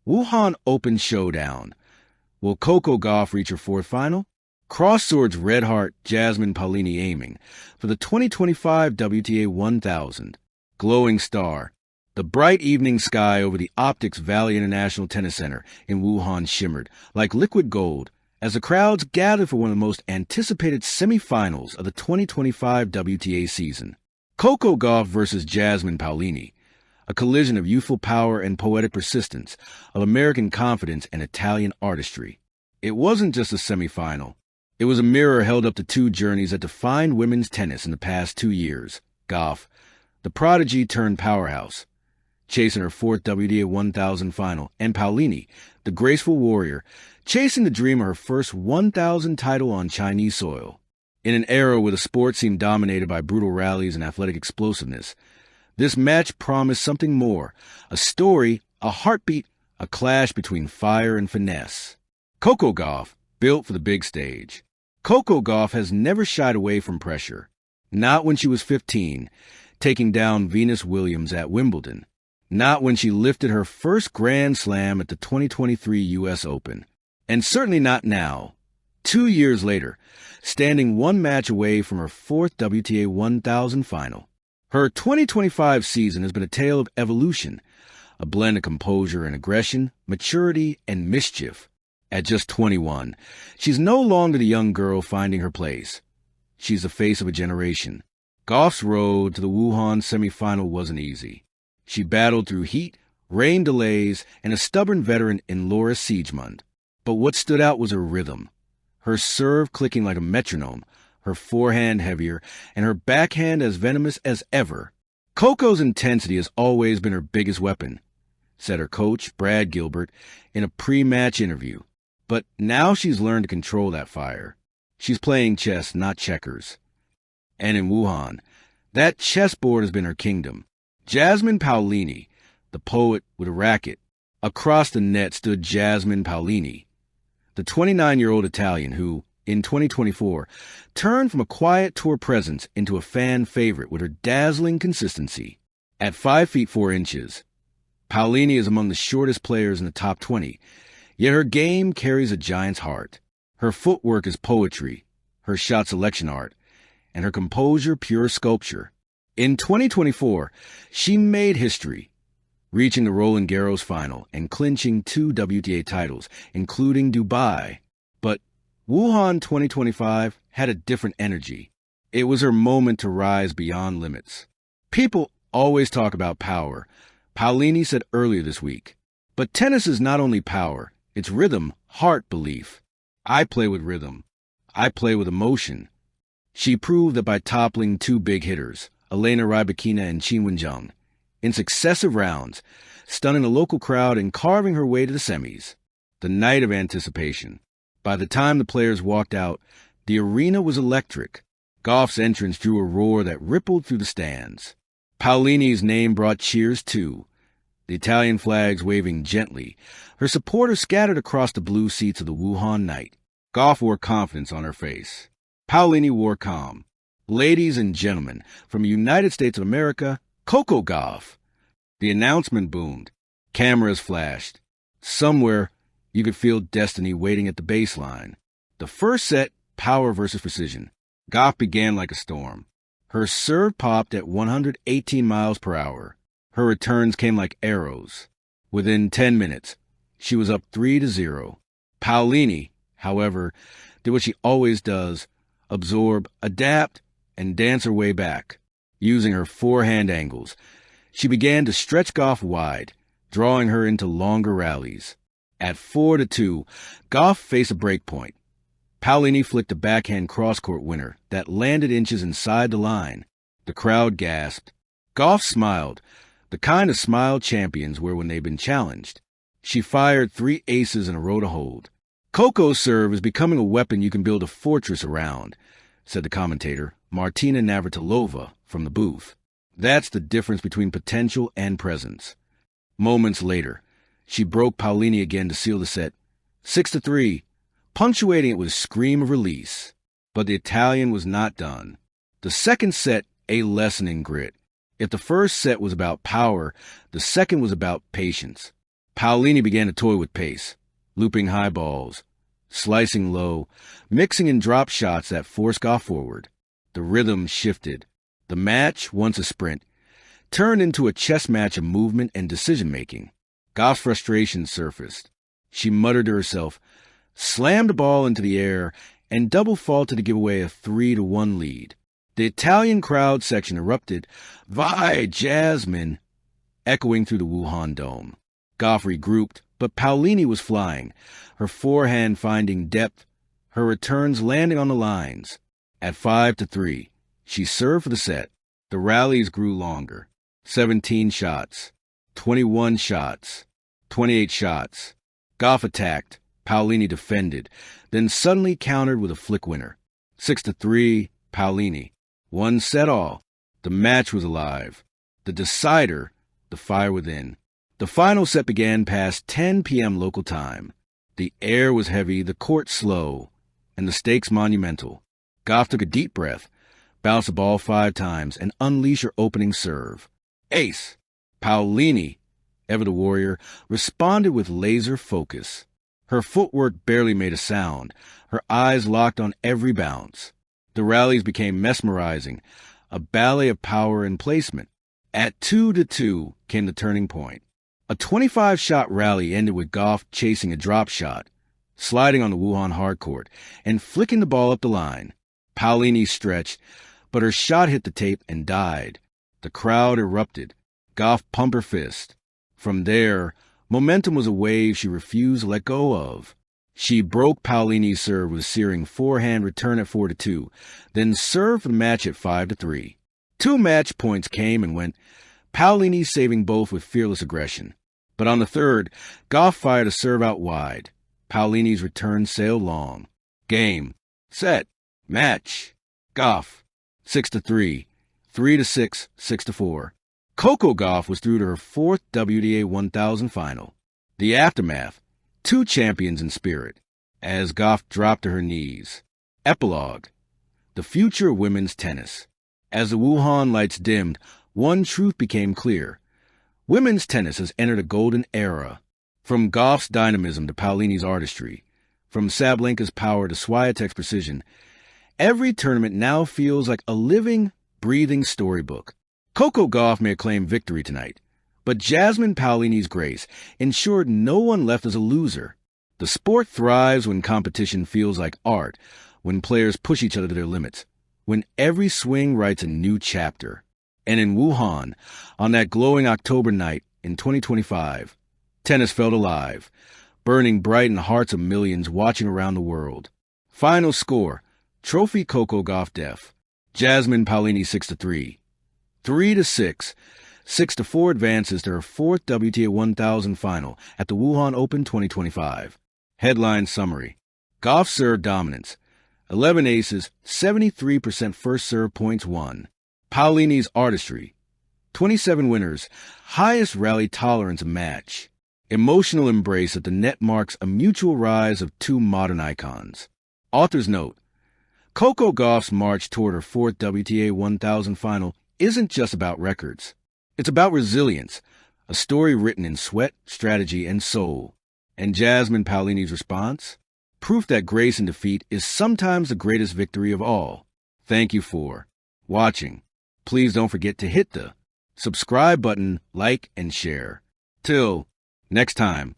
Wuhan Open Showdown. Will Coco Gauff reach her fourth final? Cross swords red heart Jasmine Paolini aiming for the 2025 WTA 1000. Glowing star. The bright evening sky over the Optics Valley International Tennis Center in Wuhan shimmered like liquid gold as the crowds gathered for one of the most anticipated semifinals of the 2025 WTA season. Coco Gauff versus Jasmine Paolini. A collision of youthful power and poetic persistence, of American confidence and Italian artistry. It wasn't just a semifinal. It was a mirror held up to two journeys that defined women's tennis in the past 2 years. Gauff, the prodigy turned powerhouse, chasing her fourth WTA 1000 final, and Paolini, the graceful warrior, chasing the dream of her first 1000 title on Chinese soil. In an era where the sport seemed dominated by brutal rallies and athletic explosiveness, this match promised something more, a story, a heartbeat, a clash between fire and finesse. Coco Gauff, built for the big stage. Coco Gauff has never shied away from pressure. Not when she was 15, taking down Venus Williams at Wimbledon. Not when she lifted her first Grand Slam at the 2023 U.S. Open. And certainly not now, 2 years later, standing one match away from her fourth WTA 1000 final. Her 2025 season has been a tale of evolution, a blend of composure and aggression, maturity and mischief. At just 21, she's no longer the young girl finding her place. She's the face of a generation. Gauff's road to the Wuhan semifinal wasn't easy. She battled through heat, rain delays, and a stubborn veteran in Laura Siegemund. But what stood out was her rhythm. Her serve clicking like a metronome, her forehand heavier, and her backhand as venomous as ever. Coco's intensity has always been her biggest weapon, said her coach, Brad Gilbert, in a pre-match interview. But now she's learned to control that fire. She's playing chess, not checkers. And in Wuhan, that chessboard has been her kingdom. Jasmine Paolini, the poet with a racket. Across the net stood Jasmine Paolini, the 29-year-old Italian who, in 2024, turned from a quiet tour presence into a fan favorite with her dazzling consistency. At 5 feet 4 inches, Paolini is among the shortest players in the top 20, yet her game carries a giant's heart. Her footwork is poetry, her shot selection art, and her composure pure sculpture. In 2024, she made history, reaching the Roland Garros final and clinching 2 WTA titles, including Dubai. But Wuhan 2025 had a different energy. It was her moment to rise beyond limits. People always talk about power, Paolini said earlier this week. But tennis is not only power, it's rhythm, heart, belief. I play with rhythm. I play with emotion. She proved that by toppling 2 big hitters, Elena Rybakina and Qin Wenjing, in successive rounds, stunning a local crowd and carving her way to the semis. The night of anticipation. By the time the players walked out, the arena was electric. Gauff's entrance drew a roar that rippled through the stands. Paolini's name brought cheers too, the Italian flags waving gently, her supporters scattered across the blue seats of the Wuhan night. Gauff wore confidence on her face. Paolini wore calm. Ladies and gentlemen, from the United States of America, Coco Gauff. The announcement boomed. Cameras flashed. Somewhere, you could feel destiny waiting at the baseline. The first set, power versus precision. Gauff began like a storm. Her serve popped at 118 miles per hour. Her returns came like arrows. Within 10 minutes, she was up 3-0. Paolini, however, did what she always does, absorb, adapt, and dance her way back. Using her forehand angles, she began to stretch Gauff wide, drawing her into longer rallies. At 4-2, Gauff faced a break point. Paolini flicked a backhand cross-court winner that landed inches inside the line. The crowd gasped. Gauff smiled, the kind of smile champions wear when they've been challenged. She fired 3 aces in a row to hold. Coco's serve is becoming a weapon you can build a fortress around, said the commentator, Martina Navratilova, from the booth. That's the difference between potential and presence. Moments later, she broke Paolini again to seal the set, 6-3, punctuating it with a scream of release. But the Italian was not done. The second set, a lesson in grit. If the first set was about power, the second was about patience. Paolini began to toy with pace, looping high balls, slicing low, mixing in drop shots that forced Gauff forward. The rhythm shifted. The match, once a sprint, turned into a chess match of movement and decision-making. Gauff's frustration surfaced. She muttered to herself, slammed the ball into the air, and double faulted to give away a 3-1 lead. The Italian crowd section erupted, "Vai, Jasmine!" echoing through the Wuhan dome. Gauff regrouped, but Paolini was flying, her forehand finding depth, her returns landing on the lines. At 5-3, she served for the set. The rallies grew longer. 17 shots, 21 shots, 28 shots. Gauff attacked, Paolini defended, then suddenly countered with a flick winner. 6-3, Paolini. One set all. The match was alive. The decider, the fire within. The final set began past 10 p.m. local time. The air was heavy, the court slow, and the stakes monumental. Gauff took a deep breath, bounced the ball 5 times, and unleashed her opening serve. Ace! Paolini, ever the warrior, responded with laser focus. Her footwork barely made a sound, her eyes locked on every bounce. The rallies became mesmerizing, a ballet of power and placement. At 2-2 came the turning point. A 25-shot rally ended with Gauff chasing a drop shot, sliding on the Wuhan hardcourt, and flicking the ball up the line. Paolini stretched, but her shot hit the tape and died. The crowd erupted. Gauff pumped her fist. From there, momentum was a wave she refused to let go of. She broke Paolini's serve with a searing forehand return at 4-2, then served for the match at 5-3. 2 match points came and went, Paolini saving both with fearless aggression. But on the third, Gauff fired a serve out wide. Paolini's return sailed long. Game. Set. Match. Gauff. 6-3. 3-6. 6-4. Coco Gauff was through to her 4th WTA 1000 final. The aftermath. 2 champions in spirit. As Gauff dropped to her knees. Epilogue. The future of women's tennis. As the Wuhan lights dimmed, one truth became clear. Women's tennis has entered a golden era. From Gauff's dynamism to Paolini's artistry, from Sabalenka's power to Swiatek's precision, every tournament now feels like a living, breathing storybook. Coco Gauff may claim victory tonight, but Jasmine Paolini's grace ensured no one left as a loser. The sport thrives when competition feels like art, when players push each other to their limits, when every swing writes a new chapter. And in Wuhan, on that glowing October night in 2025, tennis felt alive, burning bright in the hearts of millions watching around the world. Final score, Trophy Coco Gauff def. Jasmine Paolini 6-3. 3-6. 6-4 advances to her 4th WTA 1000 final at the Wuhan Open 2025. Headline summary. Gauff serve dominance. 11 aces, 73% first serve points won. Paolini's artistry. 27 winners, highest rally tolerance match. Emotional embrace at the net marks a mutual rise of 2 modern icons. Author's note. Coco Gauff's march toward her 4th WTA 1000 final isn't just about records. It's about resilience, a story written in sweat, strategy, and soul. And Jasmine Paolini's response? Proof that grace in defeat is sometimes the greatest victory of all. Thank you for watching. Please don't forget to hit the subscribe button, like, and share. Till next time.